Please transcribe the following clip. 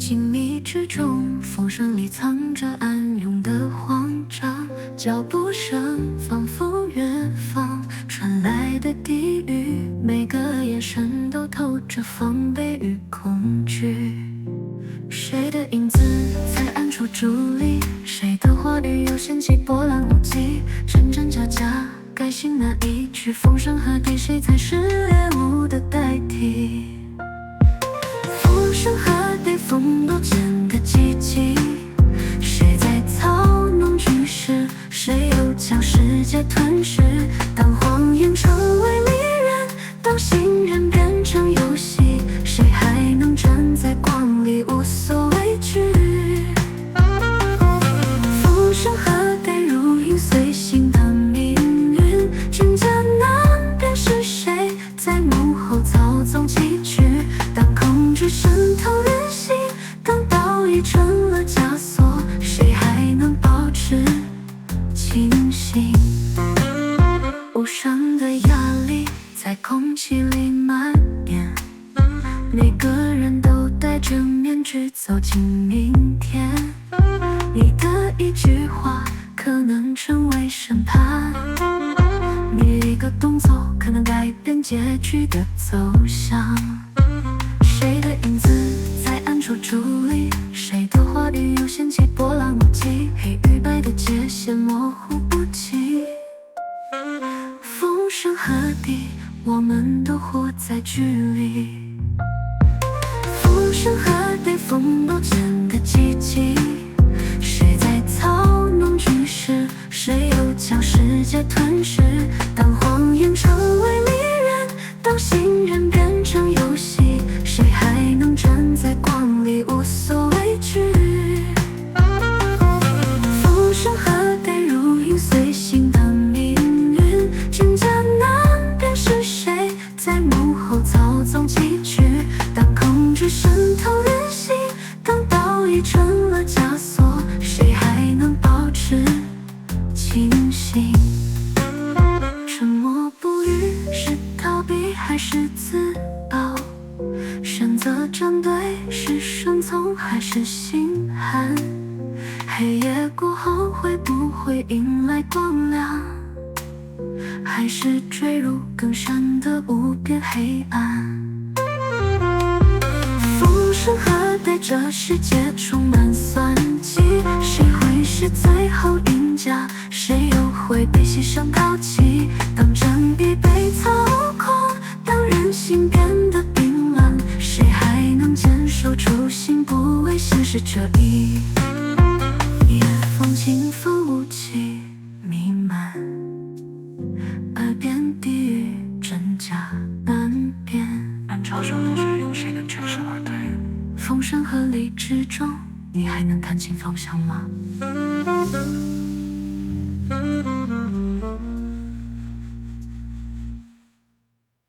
静谧之中，风声里藏着暗涌的慌张，脚步声仿佛远方传来的低语，每个眼神都透着防备与恐惧。谁的影子在暗处伫立？谁的话语又掀起波澜无际？真真假假，该信哪一句？风声鹤唳，谁才是猎物的代替？风声鹤唳，风都间的寂静，谁在操弄局势？谁又将世界吞噬？当谎言成为利刃，当信任变成游戏，谁还能站在光里无所畏惧？风声鹤唳，如影随形的命运，真假难辨，是谁在幕后操纵棋局？当控制渗透人心，当道义成了枷锁，谁还能保持清醒？无声的压力在空气里蔓延，每个人都戴着面具走进明天。你的一句话可能成为审判，你一个动作可能改变结局的走向。谁的影子在暗处伫立？谁的话语又掀起波澜无际？黑与白的界限模糊不清。风声鹤唳，我们都活在剧里。风声鹤唳，风都间的寂静，谁在操弄局势？谁又将世界吞噬？当谎言成为利刃，当信任变成游戏，谁还能站在光里无所畏惧？风声鹤唳，如影随形的命运，真假难辨，是谁在幕后操纵棋局？当控制渗透人心，当道义成了枷锁，谁还能保持清醒？沉默不语，是逃避还是自保？选择站队，是顺从还是心寒？黑夜过后会不会迎来光亮？还是坠入更深的无边黑暗？风声鹤唳，这世界充满算计，谁会是最后赢家？谁又会被牺牲抛弃？当正义被操控，当人心变得冰冷，谁还能坚守初心，不为现实折翼？夜风清风雾气弥漫，耳边低语，真假难辨。暗潮中的只有谁能全身而退？风声鹤唳之中，你还能看清方向吗？